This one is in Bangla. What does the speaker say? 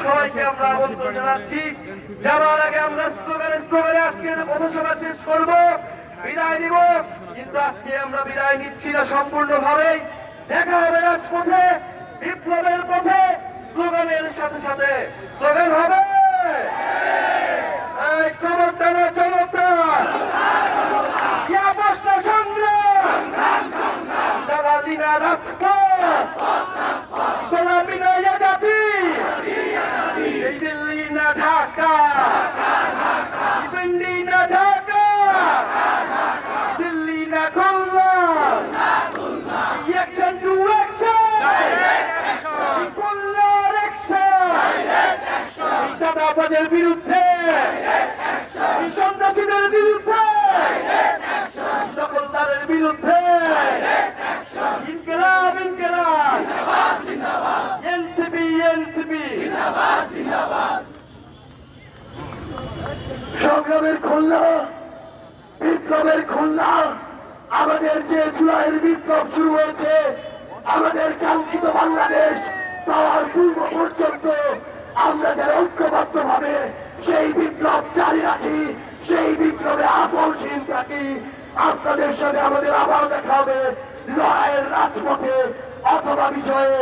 সবাইকে আমরা আমন্ত্রণ জানাচ্ছি। যাওয়ার আগে আমরা স্লোগানে আজকের পথসভা শেষ করব, বিদায় নিব। কিন্তু আজকে আমরা বিদায় নিচ্ছি না সম্পূর্ণভাবেই। দেখা হবে রাজপথে, বিপ্লবের পথে, স্লোগানের সাথে সাথে। স্লোগান হবে চমৎকার চমৎকার সংগ্রাম, দালালিনা রাজপথ, গোলামি না জাতি, এই দিল্লি না ঢাকা, পিন্ডি না ঢাকা, দিল্লি না খুলনা, অ্যাকশন টু অ্যাকশন, খুলনার অ্যাকশন, চাঁদাবাজের বিরুদ্ধে, সন্ত্রাসীদের বিরুদ্ধে, দখলদারের বিরুদ্ধে, ইনকিলাব ইনকিলাব, এনসিপি এনসিপি, সংগ্রামের খুলনা, বিপ্লবের খুলনা। আমাদের যে জুলাইয়ের বিপ্লব শুরু হয়েছে, আমাদের কাঙ্ক্ষিত বাংলাদেশ পাওয়ার পূর্ব পর্যন্ত আমরা যারা ঐক্যবদ্ধ ভাবে সেই বিপ্লব জারি রাখি, সেই বিপ্লবে আপোষহীন থাকি। আপনাদের সাথে আমাদের আবার দেখা হবে লড়াইয়ের রাজপথে অথবা বিজয়ে।